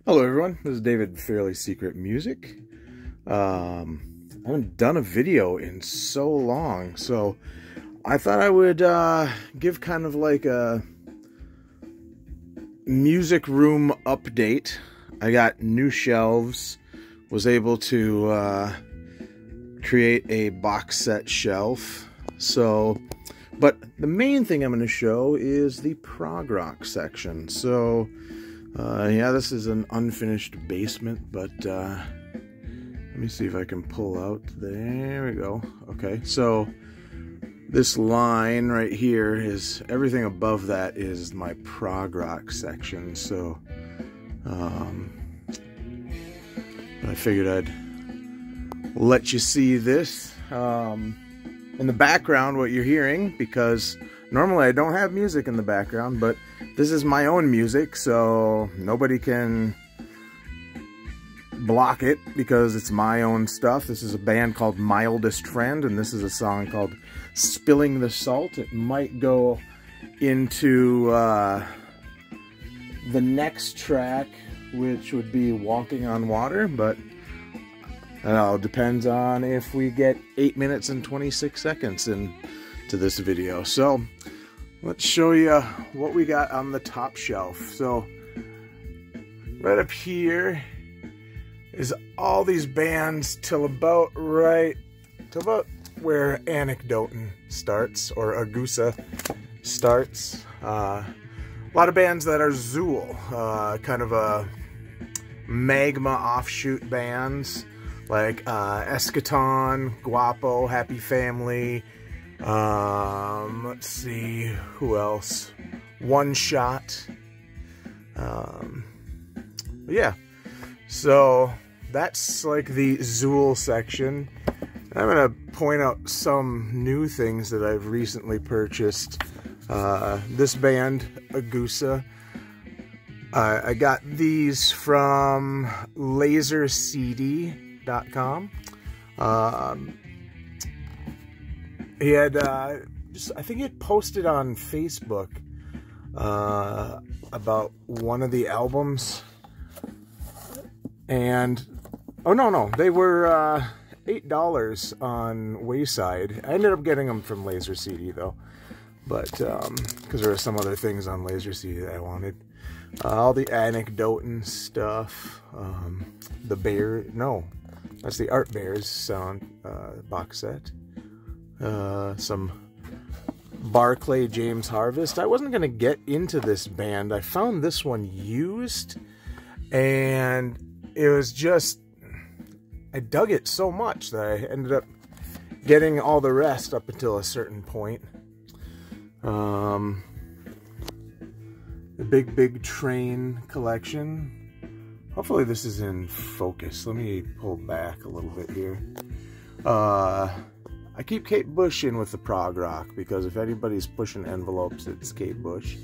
Hello everyone, this is David Fairly Secret Music. I haven't done a video in so long, so I thought I would give kind of like a music room update. I got new shelves, was able to create a box set shelf. But the main thing I'm going to show is the prog rock section. So yeah, this is an unfinished basement, but let me see if I can pull out. There we go. Okay, so this line right here is everything above that is my prog rock section. So I figured I'd let you see this in the background, what you're hearing, because normally I don't have music in the background, but this is my own music, so nobody can block it because it's my own stuff. This is a band called Mildest Friend, and this is a song called Spilling the Salt. It might go into the next track, which would be Walking on Water, but it all depends on if we get 8 minutes and 26 seconds into this video. So let's show you what we got on the top shelf. So right up here is all these bands till about where Anecdoten starts, or Agusa starts. A lot of bands that are Zool, kind of a magma offshoot bands like Eschaton, Guapo, Happy Family. Let's see, who else? One Shot. Yeah, so that's like the Zool section. I'm gonna point out some new things that I've recently purchased. This band, Agusa, I got these from lasercd.com. He had I think he had posted on Facebook about one of the albums, and oh no, they were $8 on Wayside. I ended up getting them from Laser CD though, but because there were some other things on Laser CD that I wanted. All the Anecdoten stuff, the Bear, no, that's the Art Bears sound box set. Some Barclay James Harvest. I wasn't going to get into this band. I found this one used, and it was just, I dug it so much that I ended up getting all the rest up until a certain point. The Big Train collection. Hopefully this is in focus. Let me pull back a little bit here. I keep Kate Bush in with the prog rock, because if anybody's pushing envelopes, it's Kate Bush.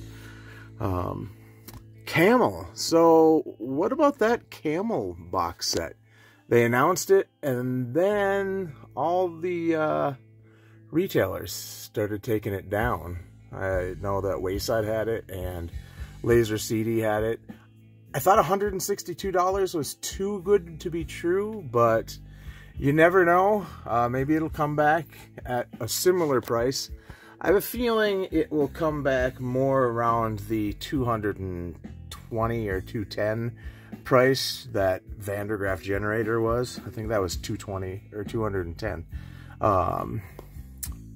Camel. So what about that Camel box set? They announced it, and then all the retailers started taking it down. I know that Wayside had it, and Laser CD had it. I thought $162 was too good to be true, but you never know. Maybe it'll come back at a similar price. I have a feeling it will come back more around the $220 or $210 price that Vandergraaf Generator was. I think that was $220 or $210.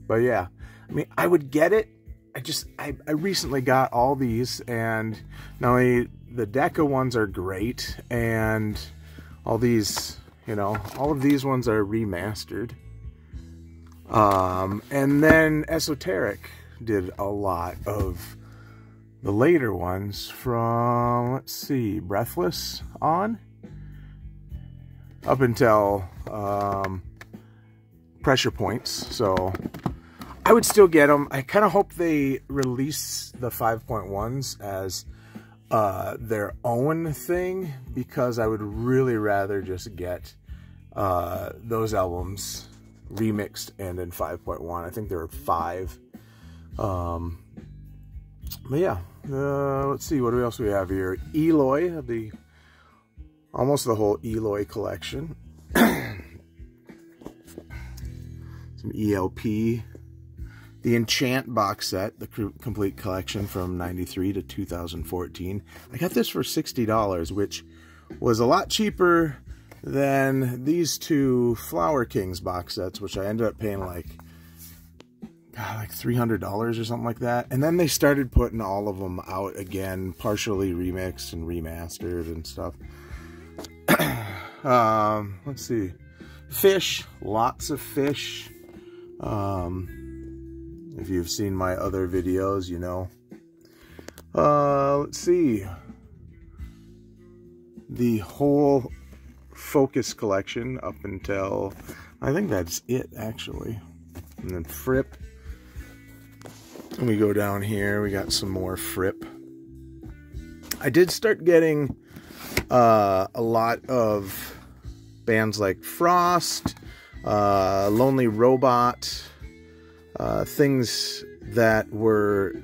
But yeah, I mean, I would get it. I recently got all these, and not only the Decca ones are great, and all these, you know, all of these ones are remastered. And then Esoteric did a lot of the later ones from, let's see, Breathless on up until Pressure Points. So I would still get them. I kind of hope they release the 5.1s as their own thing, because I would really rather just get those albums remixed and in 5.1. I think there are 5. But yeah, let's see, what else we have here. Eloy, the almost the whole Eloy collection. Some ELP. The Enchant box set, the complete collection from 93 to 2014. I got this for $60, which was a lot cheaper than these two Flower Kings box sets, which I ended up paying like $300 or something like that. And then they started putting all of them out again, partially remixed and remastered and stuff. Let's see. Fish, lots of Fish. If you've seen my other videos, you know. Let's see. The whole Focus collection up until, I think that's it, actually. And then Fripp. And we go down here, we got some more Fripp. I did start getting a lot of bands like Frost, Lonely Robot, things that were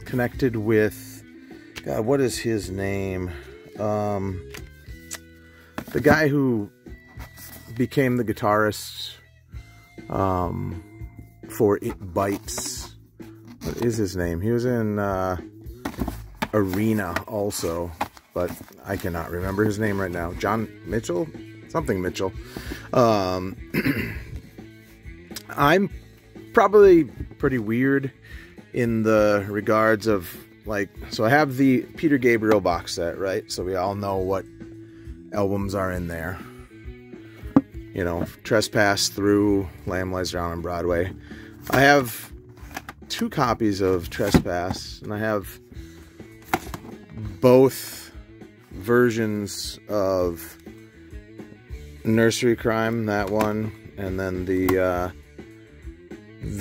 connected with, God, what is his name? The guy who became the guitarist for It Bites. What is his name? He was in Arena also, but I cannot remember his name right now. John Mitchell? Something Mitchell. I'm probably pretty weird in the regards of, like, so I have the Peter Gabriel box set, right? So we all know what albums are in there. You know, Trespass through Lamb Lies Down on Broadway. I have 2 copies of Trespass, and I have both versions of Nursery Crime, that one, and then the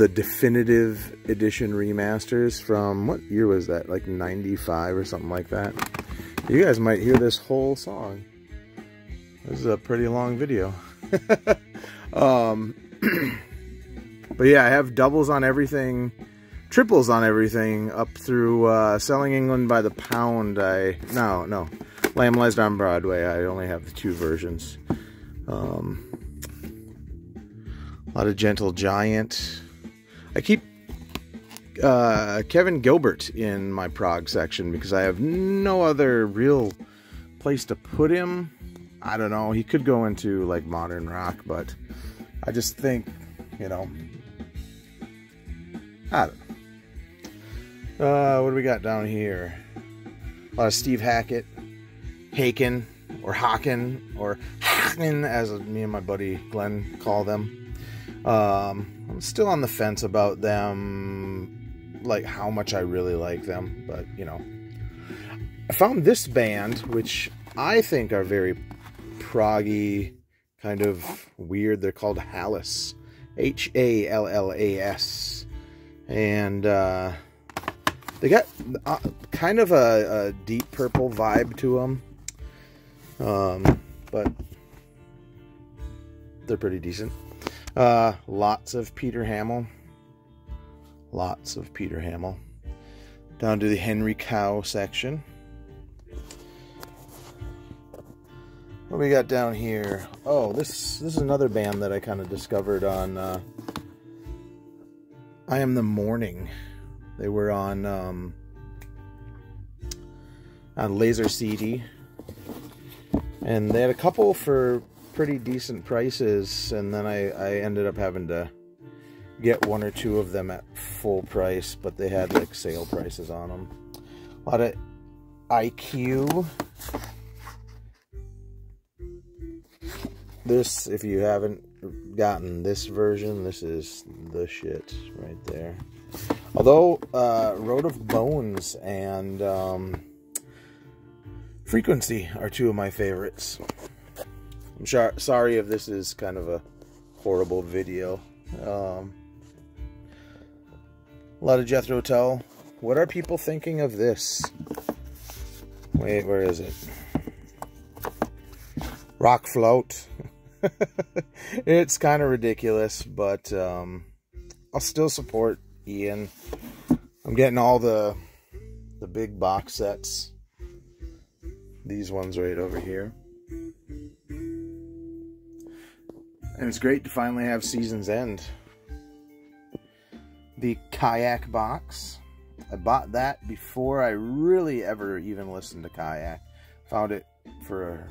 definitive edition remasters from, what year was that? Like 95 or something like that. You guys might hear this whole song. This is a pretty long video. But yeah, I have doubles on everything, triples on everything, up through Selling England by the Pound. No, Lamb Lies Down Broadway. I only have the 2 versions. A lot of Gentle Giant. I keep Kevin Gilbert in my prog section because I have no other real place to put him. I don't know. He could go into like modern rock, but I just think, you know, I don't know. What do we got down here? A lot of Steve Hackett, Haken, or Haken, or Haken, as me and my buddy Glenn call them. I'm still on the fence about them, like how much I really like them, but you know. I found this band, which I think are very proggy, kind of weird. They're called Hallas, Hallas, and they got kind of a Deep Purple vibe to them, but they're pretty decent. Lots of Peter Hamill. Lots of Peter Hamill. Down to the Henry Cow section. What we got down here? Oh, this is another band that I kind of discovered on I Am the Morning. They were on Laser CD, and they had a couple for pretty decent prices, and then I ended up having to get 1 or 2 of them at full price, but they had like sale prices on them. A lot of IQ. This, if you haven't gotten this version, this is the shit right there. Although Road of Bones and Frequency are 2 of my favorites. I'm sorry if this is kind of a horrible video. A lot of Jethro Tull. What are people thinking of this? Wait, where is it? Rock Float. It's kind of ridiculous, but I'll still support Ian. I'm getting all the big box sets. These ones right over here. And it's great to finally have Season's End. The Kayak box. I bought that before I really ever even listened to Kayak. Found it for a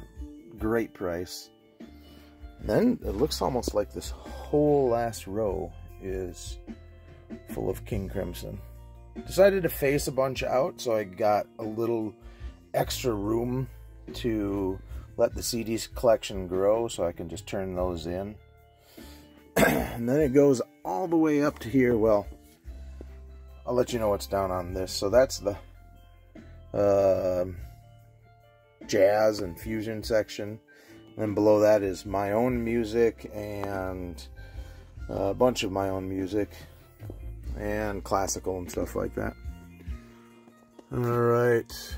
great price. And then it looks almost like this whole last row is full of King Crimson. Decided to face a bunch out, so I got a little extra room to let the CDs collection grow, so I can just turn those in. And then it goes all the way up to here. Well, I'll let you know what's down on this. So that's the jazz and fusion section. And then below that is my own music and a bunch of my own music and classical and stuff like that. All right.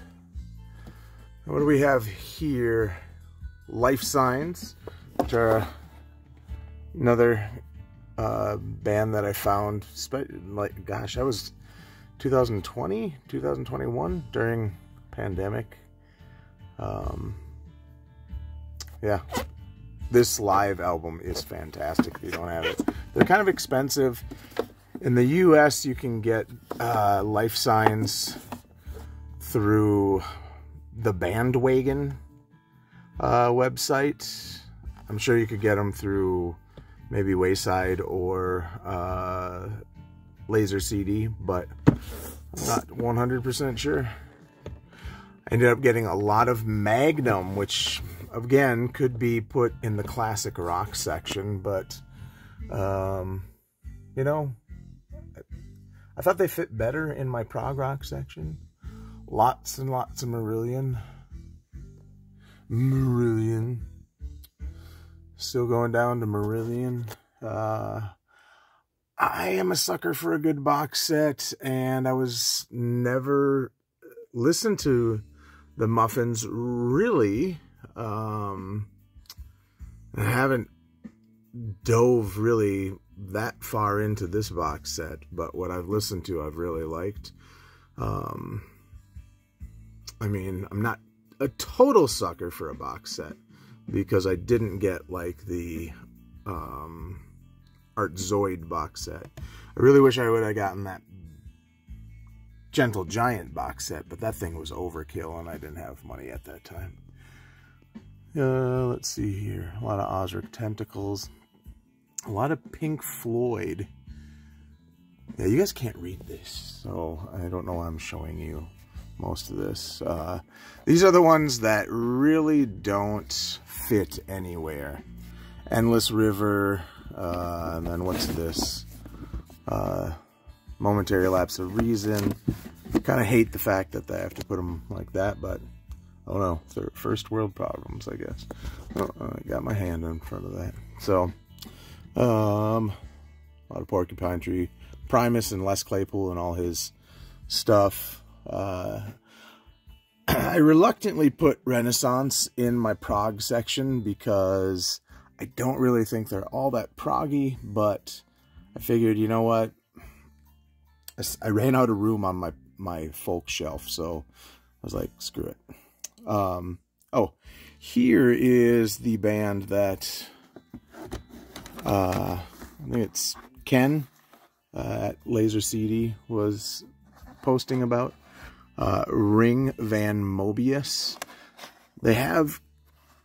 What do we have here? Life Signs, which are another band that I found, like, gosh, that was 2020, 2021, during pandemic. Yeah, this live album is fantastic if you don't have it. They're kind of expensive. In the US, you can get Life Signs through the Bandwagon website. I'm sure you could get them through maybe Wayside or Laser CD, but I'm not 100% sure. I ended up getting a lot of Magnum, which again could be put in the classic rock section, but you know, I thought they fit better in my prog rock section. Lots and lots of Marillion. Still going down to Marillion. I am a sucker for a good box set, and I was never listened to the Muffins really. I haven't dove really that far into this box set, but what I've listened to I've really liked. I mean, I'm not a total sucker for a box set because I didn't get like the Art Zoid box set. I really wish I would have gotten that Gentle Giant box set, but that thing was overkill and I didn't have money at that time. Let's see here. A lot of Osric Tentacles. A lot of Pink Floyd. Yeah, you guys can't read this, so I don't know why I'm showing you most of this. These are the ones that really don't fit anywhere. Endless River, and then what's this? Momentary Lapse of Reason. Kind of hate the fact that they have to put them like that, but I don't know. They're first world problems, I guess. Oh, I got my hand in front of that. So, a lot of Porcupine Tree. Primus and Les Claypool and all his stuff. I reluctantly put Renaissance in my prog section because I don't really think they're all that proggy, but I figured, you know what? I ran out of room on my folk shelf, so I was like, screw it. Oh, here is the band that I think it's Ken at Laser CD was posting about. Ring Van Mobius. They have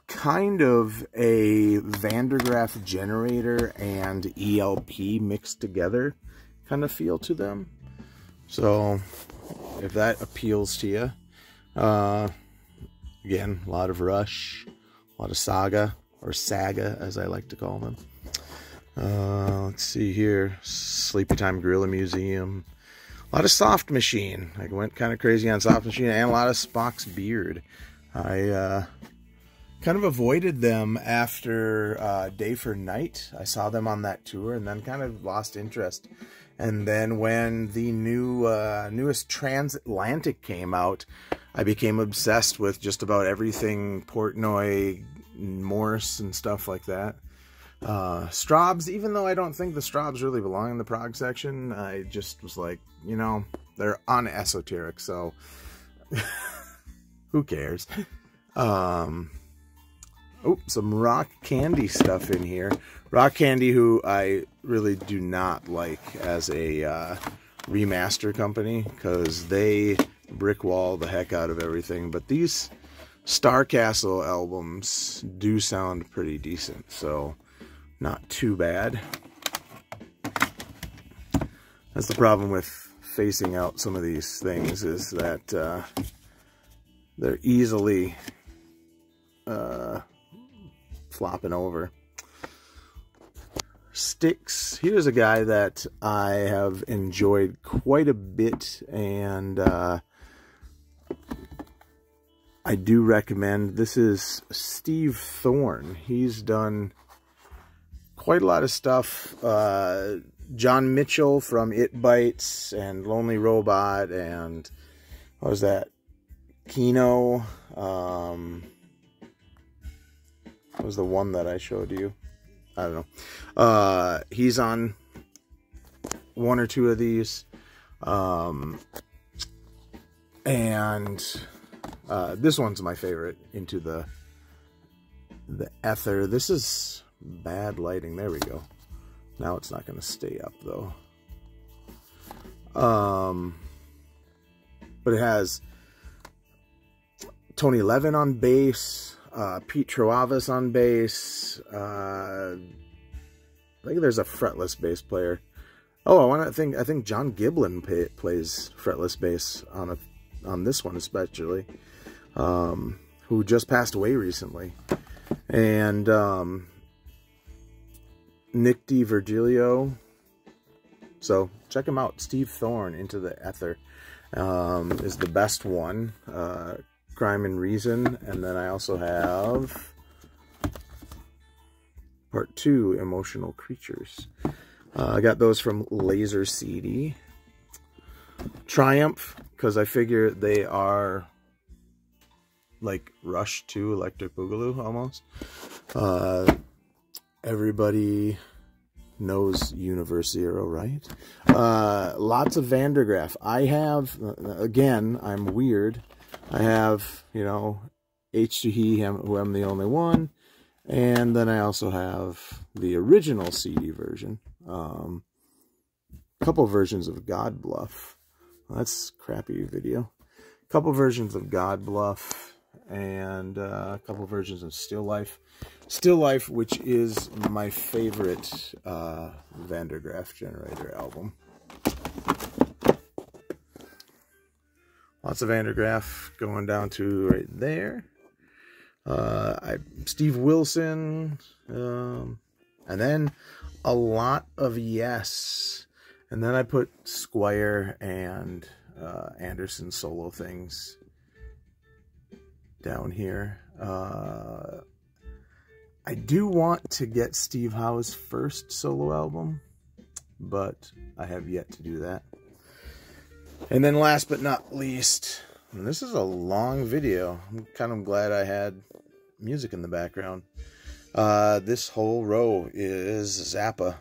kind of a Vandergraaf generator and ELP mixed together kind of feel to them. So if that appeals to you, again, a lot of Rush, a lot of Saga, or Saga as I like to call them. Let's see here. Sleepy Time Gorilla Museum. A lot of Soft Machine. I went kind of crazy on Soft Machine, and a lot of Spock's Beard. I kind of avoided them after Day for Night. I saw them on that tour and then kind of lost interest. And then when the newest Transatlantic came out, I became obsessed with just about everything Portnoy, Morse, and stuff like that. Straubs, even though I don't think the Straubs really belong in the prog section, I just was like, you know, they're unesoteric, so who cares? A Oh, some Rock Candy stuff in here. Rock Candy, who I really do not like as a remaster company, because they brickwall the heck out of everything. But these Star Castle albums do sound pretty decent, so not too bad. That's the problem with facing out some of these things, is that they're easily flopping over. Sticks. Here's a guy that I have enjoyed quite a bit, and I do recommend. This is Steve Thorne. He's done quite a lot of stuff. John Mitchell from It Bites and Lonely Robot, and what was that? Kino. What was the one that I showed you? I don't know. He's on one or two of these. And this one's my favorite, Into the Ether. This is bad lighting. There we go. Now it's not going to stay up, though. But it has Tony Levin on bass, Pete Trewavas on bass. I think there's a fretless bass player. Oh, I think John Giblin plays fretless bass on this one especially, who just passed away recently. And Nick DiVirgilio. So check him out. Steve Thorne, Into the Ether, is the best one. Crime and Reason. And then I also have Part 2, Emotional Creatures. I got those from Laser CD. Triumph, because I figure they are like Rush 2, Electric Boogaloo almost. Everybody knows Universe Zero, right? Lots of Vandergraaf. I have, again, I'm weird. I have, you know, H to He, who I'm the only one. And then I also have the original CD version. A couple versions of God Bluff. Well, that's crappy video. A couple versions of God Bluff. And a couple versions of Still Life. Still Life, which is my favorite Vandergraaf Generator album. Lots of Vandergraaf going down to right there. Steve Wilson. And then a lot of Yes. And then I put Squire and Anderson solo things down here. I do want to get Steve Howe's first solo album, but I have yet to do that. And then last but not least, and this is a long video. I'm kind of glad I had music in the background. This whole row is Zappa.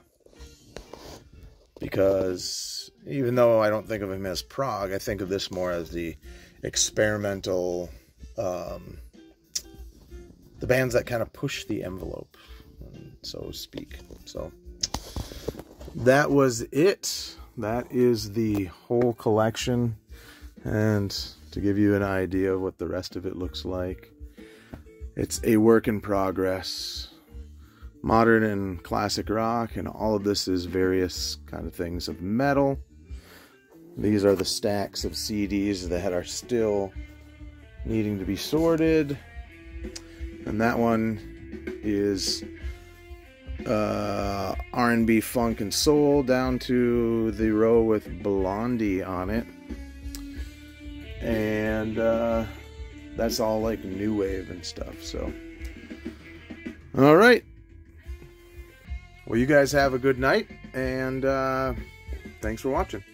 Because even though I don't think of him as prog, I think of this more as the experimental, the bands that kind of push the envelope, so to speak. So that was it. That is the whole collection. And to give you an idea of what the rest of it looks like, it's a work in progress. Modern and classic rock, and all of this is various kind of things of metal. These are the stacks of CDs that are still needing to be sorted. And that one is R&B, funk, and soul, down to the row with Blondie on it. And that's all like new wave and stuff. So, all right. Well, you guys have a good night, and thanks for watching.